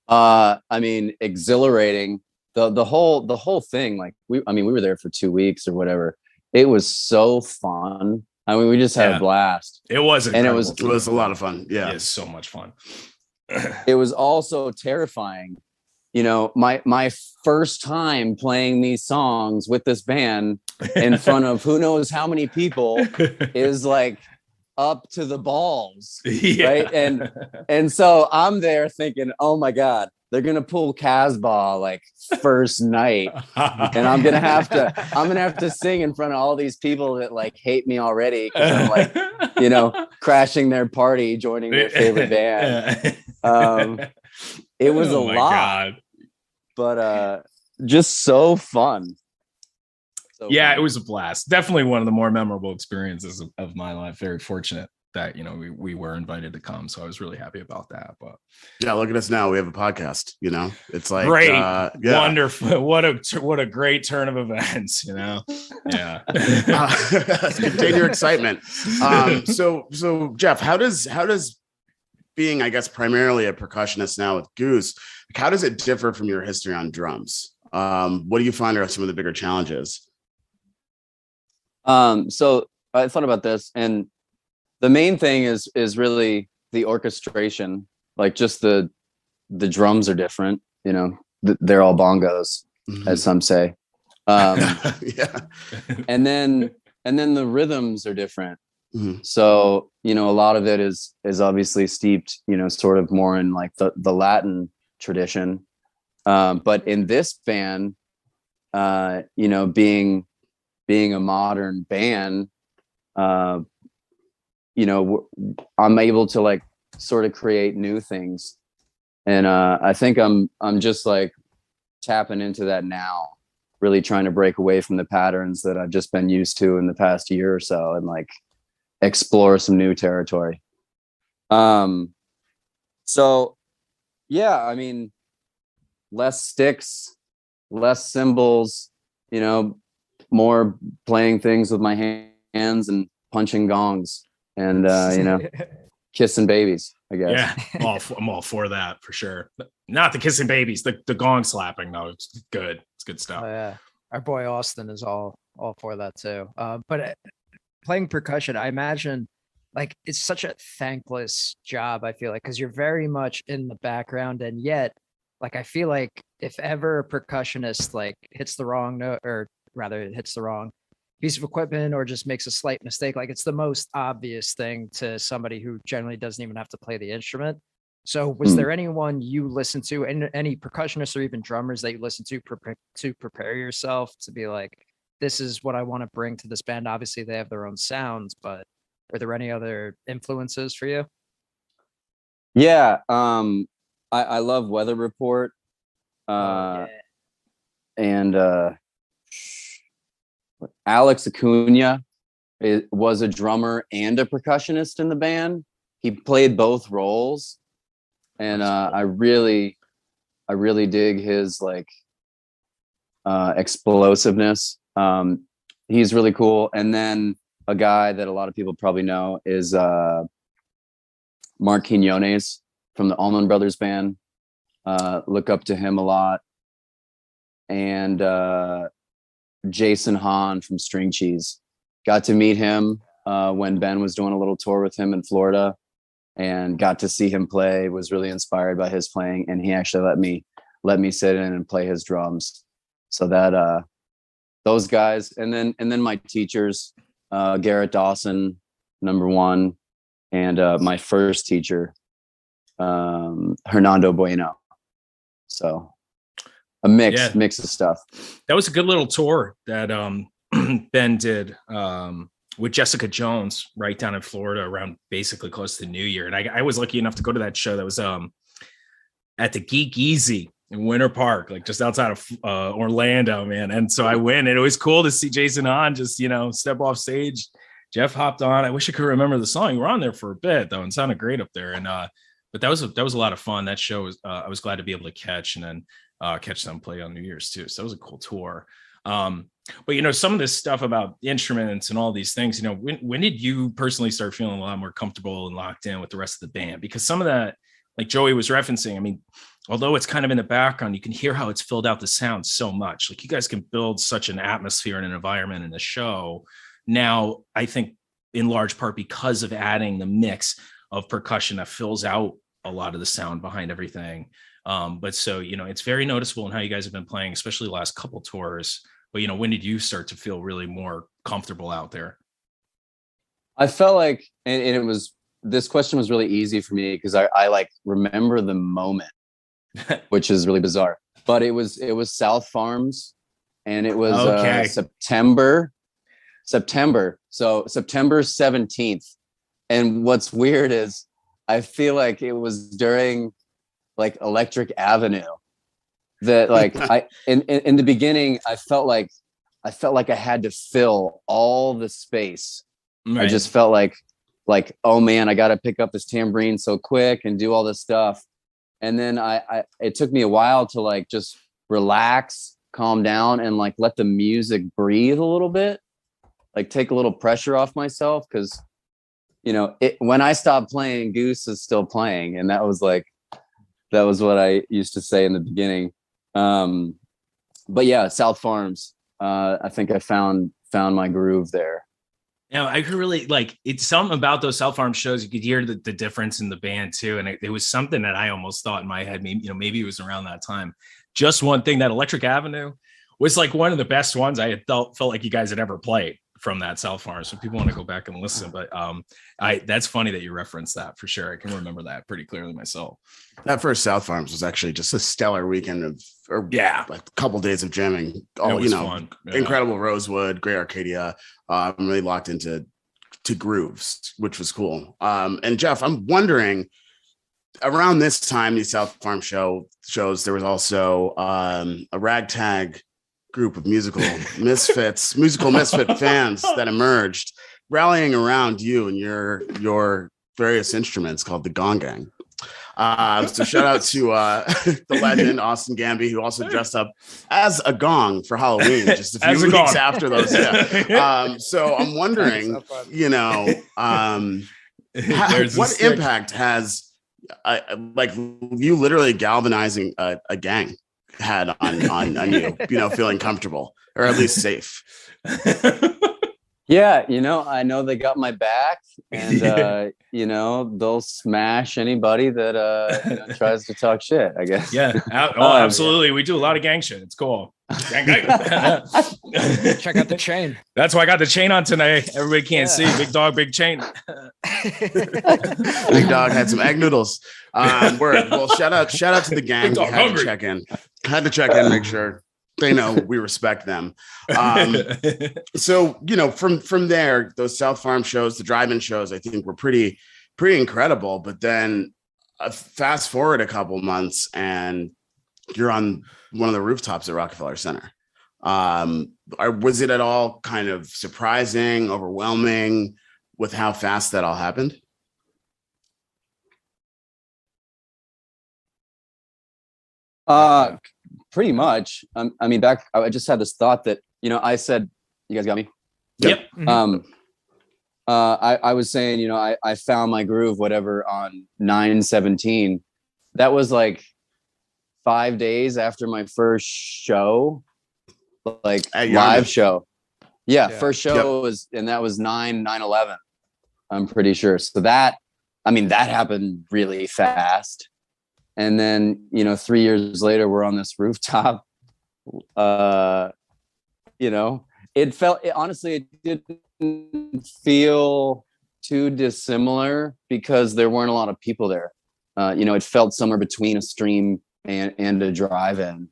I mean, exhilarating. The whole thing. Like we were there for 2 weeks or whatever. It was so fun. I mean, we just had a blast. It was incredible. And it was a lot of fun. Yeah, it's so much fun. It was also terrifying. My first time playing these songs with this band in front of who knows how many people is like up to the balls, right? And so I'm there thinking, oh my God, they're gonna pull Casbah like first night, and I'm gonna have to sing in front of all these people that like hate me already because I'm like, crashing their party, joining their favorite band. It was a lot, God. But just so fun. It was a blast. Definitely one of the more memorable experiences of my life. Very fortunate that we were invited to come, so I was really happy about that. But yeah, look at us now. We have a podcast. It's like great, wonderful. What a great turn of events. Yeah. Contain your excitement. So Jeff, how does being, I guess, primarily a percussionist now with Goose, how does it differ from your history on drums? What do you find are some of the bigger challenges? So I thought about this, and the main thing is really the orchestration. Like just the drums are different, they're all bongos, as some say. Yeah. And then the rhythms are different. So, a lot of it is obviously steeped, sort of more in like the Latin tradition. But in this band, being a modern band, I'm able to like sort of create new things. And I think I'm just like tapping into that now, really trying to break away from the patterns that I've just been used to in the past year or so and like explore some new territory. So yeah, I mean, less sticks, less cymbals, more playing things with my hands and punching gongs and kissing babies, I guess. Yeah, I'm all for that for sure. Not the kissing babies, the gong slapping though. It's good. It's good stuff. Oh, yeah, our boy Austin is all for that too. But playing percussion, I imagine like it's such a thankless job. I feel like because you're very much in the background, and yet like I feel like if ever a percussionist like hits the wrong note, or rather hits the wrong piece of equipment or just makes a slight mistake, like it's the most obvious thing to somebody who generally doesn't even have to play the instrument. So was there anyone you listened to, and any percussionists or even drummers that you listen to prepare yourself to be like, this is what I want to bring to this band? Obviously they have their own sounds, but are there any other influences for you? Yeah. I love Weather Report. And Alex Acuna was a drummer and a percussionist in the band. He played both roles, and I really dig his like explosiveness. He's really cool. And then a guy that a lot of people probably know is Mark Quinones from the Allman Brothers band. Look up to him a lot. And Jason Hahn from String Cheese. Got to meet him when Ben was doing a little tour with him in Florida, and got to see him play. Was really inspired by his playing, and he actually let me sit in and play his drums. So that those guys, and then my teachers, Garrett Dawson, number one, and my first teacher, Hernando Bueno. So a mix of stuff. That was a good little tour that Ben did with Jessica Jones right down in Florida around basically close to New Year. And I was lucky enough to go to that show that was at the Geek Easy in Winter Park, like just outside of Orlando, man. And so I went, and it was cool to see Jason Hahn just, step off stage. Jeff hopped on. I wish I could remember the song. We're on there for a bit though, and sounded great up there. And but that was a lot of fun. That show was I was glad to be able to catch, and then catch them play on New Year's too. So that was a cool tour. But some of this stuff about instruments and all these things, when did you personally start feeling a lot more comfortable and locked in with the rest of the band? Because some of that, like Joey was referencing, I mean, although it's kind of in the background, you can hear how it's filled out the sound so much. Like you guys can build such an atmosphere and an environment in the show. Now, I think in large part because of adding the mix of percussion that fills out a lot of the sound behind everything. But so, it's very noticeable in how you guys have been playing, especially the last couple tours. But, when did you start to feel really more comfortable out there? I felt like, and this question was really easy for me because I like remember the moment, which is really bizarre, but it was South Farms, and it was September. So September 17th. And what's weird is I feel like it was during like Electric Avenue that like in the beginning, I felt like I had to fill all the space. Right. I just felt like, oh man, I got to pick up this tambourine so quick and do all this stuff. And then it took me a while to like just relax, calm down, and like let the music breathe a little bit, like take a little pressure off myself. Cause when I stopped playing, Goose is still playing. And that was what I used to say in the beginning. But yeah, South Farms, I think I found my groove there. Yeah, I could really it's something about those South Farm shows. You could hear the difference in the band too. And it was something that I almost thought in my head, maybe it was around that time. Just one thing, that Electric Avenue was like one of the best ones I had felt like you guys had ever played from that South Farm. So people want to go back and listen, but that's funny that you referenced that for sure. I can remember that pretty clearly myself. That first South Farms was actually just a stellar weekend like a couple days of jamming. Fun. Yeah. Incredible Rosewood, great Arcadia. I'm really locked into grooves, which was cool. And Jeff, I'm wondering, around this time, these South Farm shows, there was also a ragtag group of musical misfit fans that emerged, rallying around you and your various instruments called the Gong Gang. So shout out to the legend Austin Gamby, who also dressed up as a gong for Halloween just a few weeks after those. Yeah. So I'm wondering, what impact has like you literally galvanizing a gang had on you, feeling comfortable or at least safe? Yeah, I know they got my back, and they'll smash anybody that tries to talk shit, I guess. Yeah. Absolutely. Yeah. We do a lot of gang shit. It's cool. Gang. Check out the chain. That's why I got the chain on tonight. Everybody can't see. Big dog, big chain. Big dog had some egg noodles. Word. Well, shout out to the gang. Had to check in, make sure they know we respect them. So from there, those South Farm shows, the drive-in shows, I think were pretty incredible. But then fast forward a couple months, and you're on one of the rooftops at Rockefeller Center. Was it at all kind of surprising, overwhelming with how fast that all happened? Pretty much. I mean, I just had this thought that, I said, you guys got me? Yep. I was saying, I found my groove, whatever, on 9/17. That was like 5 days after my first show, like live show. Yeah. First show was, and that was 9/11. I'm pretty sure. So that happened really fast. And then, 3 years later, we're on this rooftop. Honestly, it didn't feel too dissimilar because there weren't a lot of people there. It felt somewhere between a stream and a drive-in.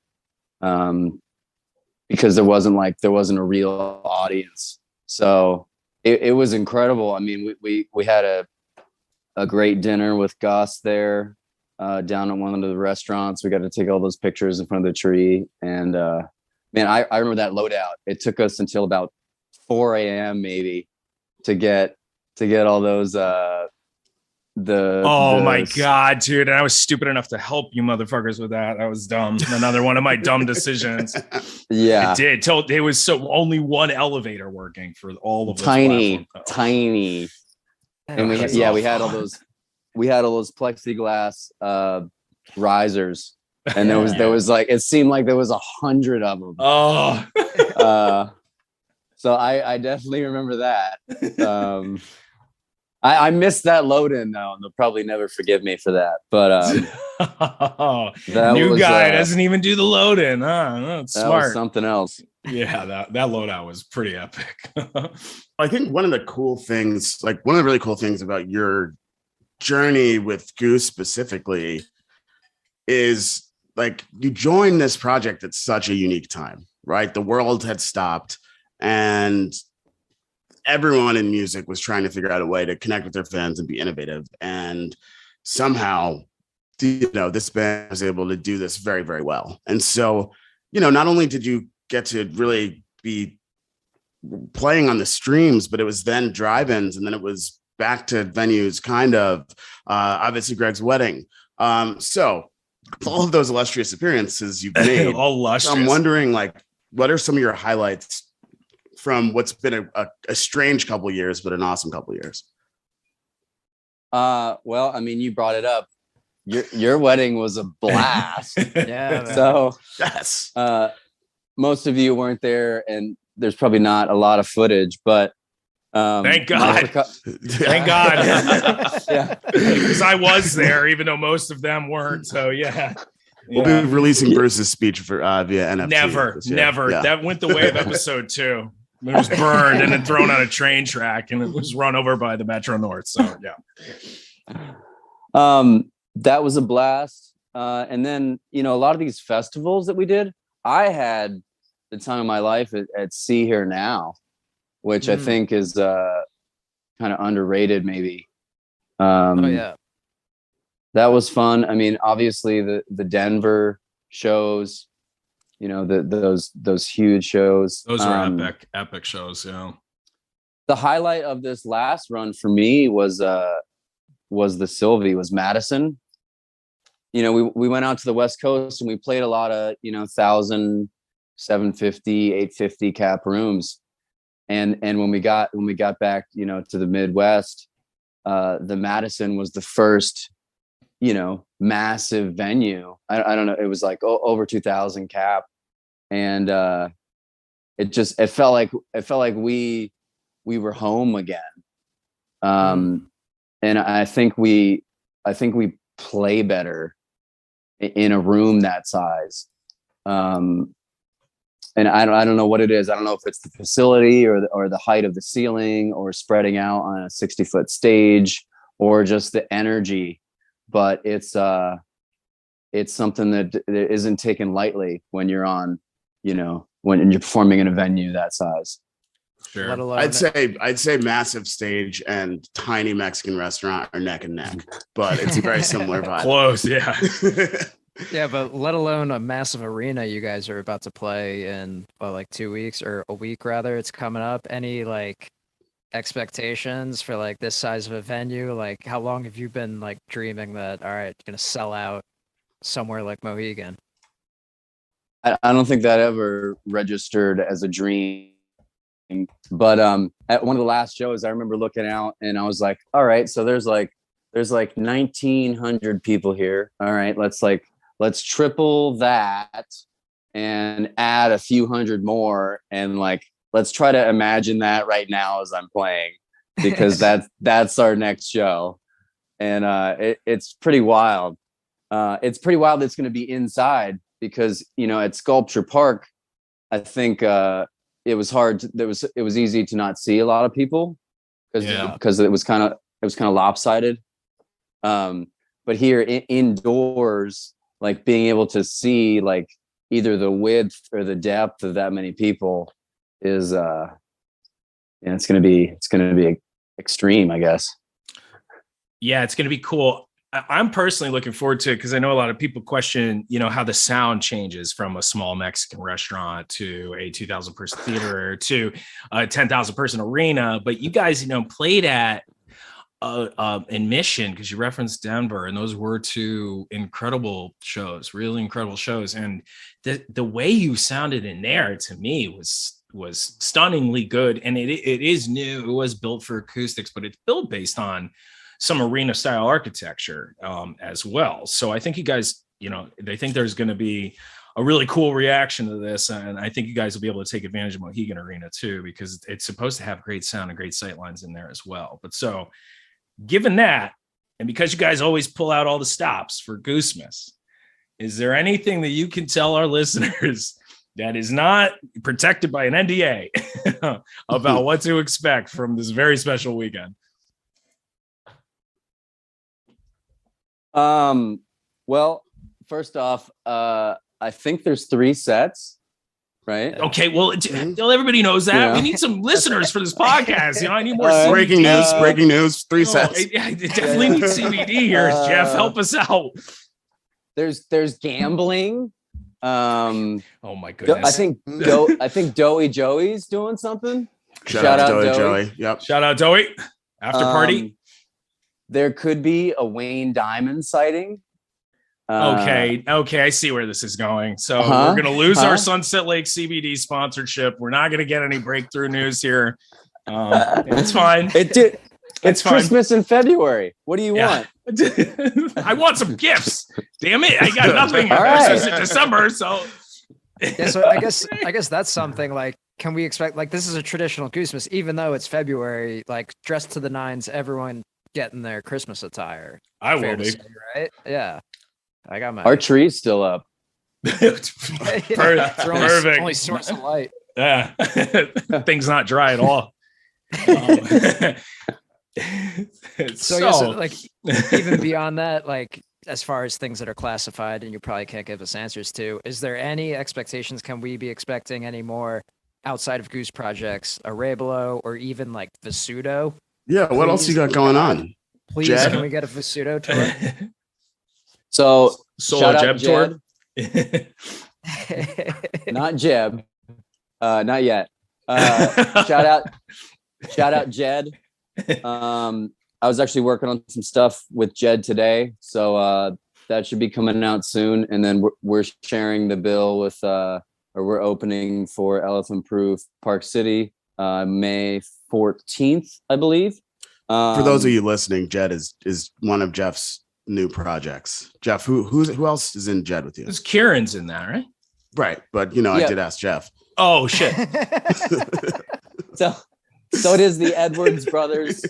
because there wasn't a real audience. So it was incredible. I mean, we had a great dinner with Gus there down at one of the restaurants. We got to take all those pictures in front of the tree. And man, I remember that loadout. It took us until about 4 a.m. maybe to get all those my god, dude. And I was stupid enough to help you motherfuckers with that. That was dumb. Another one of my dumb decisions. Yeah. It did. It was so only one elevator working for all of tiny. And we had all those plexiglass risers. And there was like, it seemed like there was 100 of them. Oh. So I definitely remember that. I missed that load in though, and they'll probably never forgive me for that. But new guy doesn't even do the load in. That's that smart. Was something else. Yeah, that loadout was pretty epic. I think one of the really cool things about your journey with Goose specifically is like you joined this project at such a unique time, right? The world had stopped and everyone in music was trying to figure out a way to connect with their fans and be innovative. And somehow, this band was able to do this very, very well. And so, not only did you get to really be playing on the streams, but it was then drive-ins, and then it was back to venues, kind of, obviously Greg's wedding. So all of those illustrious appearances you've made, I'm wondering, like, what are some of your highlights from what's been a strange couple of years, but an awesome couple of years? Well, I mean, you brought it up. Your wedding was a blast. Yeah. So yes. Most of you weren't there, and there's probably not a lot of footage, but thank God. Thank God. Yeah. Because I was there, even though most of them weren't. So yeah. We'll be releasing Bruce's speech for via NFT. Never. Yeah. That went the way of episode 2. It was burned and then thrown on a train track, and it was run over by the Metro North. So yeah. That was a blast. And then, a lot of these festivals that we did, I had the time of my life at See Here Now, which I think is kind of underrated maybe. Yeah. That was fun. I mean, obviously the Denver shows, those huge shows. Those are epic shows. Yeah. The highlight of this last run for me was the Sylvie, was Madison. We went out to the West Coast and we played a lot of, 1,000, 750, 850 cap rooms. And when we got back, to the Midwest, the Madison was the first, massive venue. I don't know. It was like over 2,000 cap. And it felt like we were home again. And I think we play better in a room that size. And I don't know what it is. I don't know if it's the facility or the height of the ceiling or spreading out on a 60-foot stage or just the energy, but it's something that isn't taken lightly when you're on, when you're performing in a venue that size. Sure. I'd say massive stage and tiny Mexican restaurant are neck and neck, but it's a very similar vibe. Close, yeah. Yeah, but let alone a massive arena you guys are about to play in like 2 weeks or a week rather. It's coming up. Any like expectations for like this size of a venue? Like how long have you been like dreaming that, all right, gonna sell out somewhere like Mohegan? I don't think that ever registered as a dream. But at one of the last shows, I remember looking out and I was like, all right, so there's like 1,900 people here. All right, let's triple that and add a few hundred more, and like let's try to imagine that right now as I'm playing, because that's our next show. And it's pretty wild. It's pretty wild. It's going to be inside because at Sculpture Park, I think it was hard. It was easy to not see a lot of people because it was kind of lopsided. But here indoors, like being able to see like either the width or the depth of that many people is it's gonna be extreme, I guess. Yeah, it's gonna be cool. I'm personally looking forward to it because I know a lot of people question, how the sound changes from a small Mexican restaurant to a 2,000 person theater to a 10,000 person arena. But you guys, played at in Mission, because you referenced Denver, and those were two incredible shows, really incredible shows. And the way you sounded in there, to me, was stunningly good. And it is new. It was built for acoustics, but it's built based on some arena style architecture as well. So I think you guys, they think there's going to be a really cool reaction to this. And I think you guys will be able to take advantage of Mohegan Arena too, because it's supposed to have great sound and great sight lines in there as well. But so given that, and because you guys always pull out all the stops for Goosemas, is there anything that you can tell our listeners that is not protected by an NDA about what to expect from this very special weekend? Well, first off, I think there's 3 sets, right? Okay, well, everybody knows that. We need some listeners for this podcast. I need more breaking news, 3 sets. I definitely need CBD here. Jeff, help us out. There's gambling. Oh my goodness. I think Doughy Joey's doing something. Shout out to Joey. Yep. Shout out Doughy. After party. There could be a Wayne Diamond sighting. Okay, I see where this is going. So we're going to lose our Sunset Lake CBD sponsorship. We're not going to get any breakthrough news here. It's fine. It's Christmas in February. What do you want? I want some gifts. Damn it. I got nothing. All right. Christmas in December. So yeah, so I guess that's something like, can we expect, like, this is a traditional Goosemas, even though it's February, like dressed to the nines, everyone getting their Christmas attire. I will be. Say, right? Yeah. I got my Our tree's still up. Perfect. Only source of light. Yeah. Thing's not dry at all. So I guess, like, even beyond that, like, as far as things that are classified and you probably can't give us answers to, is there any expectations? Can we be expecting any more outside of Goose projects, Arevalo, or even like Visudo? Yeah, what else you got going on? Please, Jed? can we get a Visudo tour? So Solo shout out Jeb tour. Not Jeb. Not yet. Shout out Jed. I was actually working on some stuff with Jed today, so that should be coming out soon. And then we're sharing the bill with, or we're opening for Elephant Proof Park City, May 14th, I believe. For those of you listening, Jed is one of Jeff's new projects. Jeff, who else is in Jed with you? There's Kieran's in that, right? Right, but I did ask Jeff. Oh shit. So it is the Edwards brothers,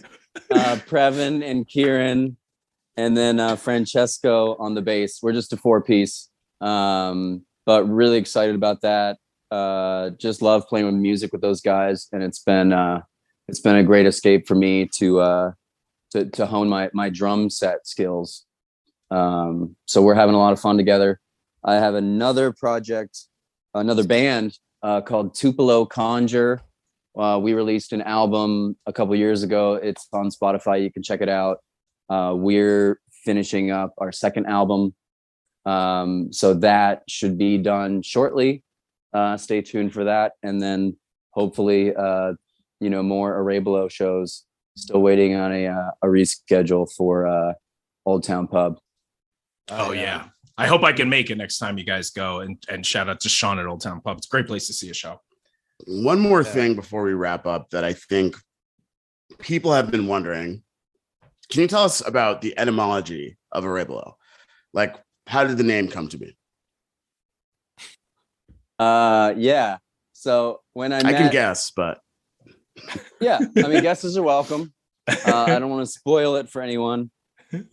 Previn and Kieran, and then Francesco on the bass. We're just a 4-piece, but really excited about that. Just love playing with music with those guys, and it's been a great escape for me to hone my drum set skills. So we're having a lot of fun together. I have another project, another band called Tupelo Conjure. We released an album a couple years ago. It's on Spotify. You can check it out. We're finishing up our second album. So that should be done shortly. Stay tuned for that. And then hopefully, more Arevalo shows. Still waiting on a reschedule for Old Town Pub. Oh yeah. I hope I can make it next time you guys go, and shout out to Sean at Old Town Pub. It's a great place to see a show. One more thing before we wrap up that I think people have been wondering. Can you tell us about the etymology of Arevalo? Like, how did the name come to be? Yeah. So when I can guess, but yeah, I mean, guesses are welcome. I don't want to spoil it for anyone,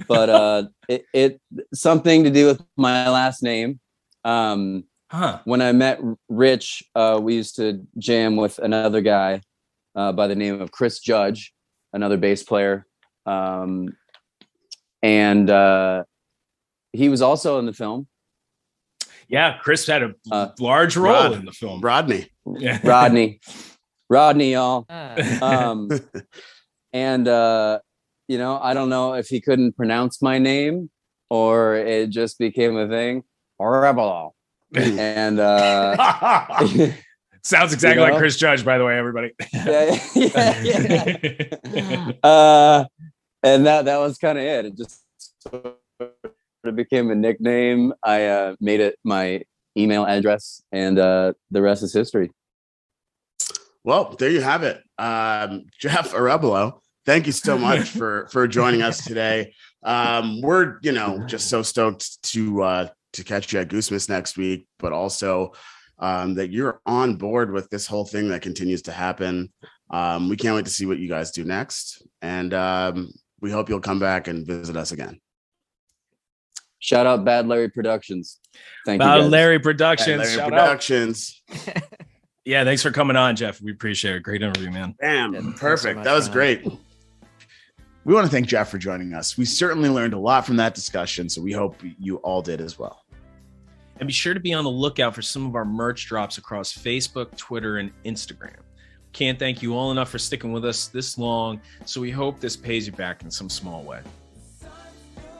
but it something to do with my last name. When I met Rich, we used to jam with another guy by the name of Chris Judge, another bass player. And he was also in the film. Yeah, Chris had a large role Rod- in the film. Rodney. Yeah. Rodney, y'all. Ah. And you know, I don't know if he couldn't pronounce my name or it just became a thing. Arevalo. And Sounds exactly You know? like Chris Judge, by the way, everybody. yeah. And that was kind of it. It just sort of became a nickname. I made it my email address, and the rest is history. Well, there you have it. Jeff Arevalo, thank you so much for joining us today. We're, just so stoked to catch you at Goosemas next week, but also that you're on board with this whole thing that continues to happen. We can't wait to see what you guys do next. And we hope you'll come back and visit us again. Shout out Bad Larry Productions. Thank you, Bad guys. Larry Productions. Larry Shout out. Productions. Yeah, thanks for coming on, Jeff. We appreciate it. Great interview, man. Bam. Yeah, thanks so Perfect. much, That was man. great. We want to thank Jeff for joining us. We certainly learned a lot from that discussion, so we hope you all did as well. And be sure to be on the lookout for some of our merch drops across Facebook, Twitter, and Instagram. Can't thank you all enough for sticking with us this long, so we hope this pays you back in some small way.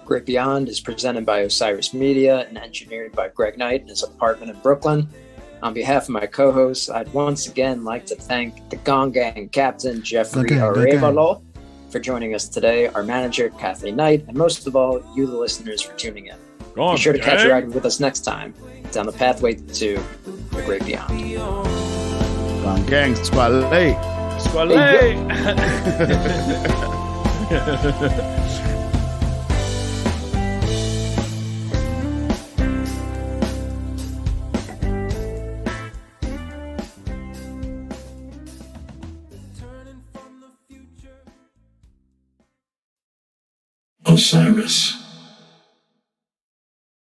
Great Beyond is presented by Osiris Media and engineered by Greg Knight in his apartment in Brooklyn. On behalf of my co-hosts, I'd once again like to thank the Gong Gang captain, Jeffrey Arevalo, for joining us today, our manager, Kathleen Knight, and most of all, you, the listeners, for tuning in. Be sure to catch a ride with us next time down the pathway to the Great Beyond. Gong Gang, Squale. Squale. Osiris.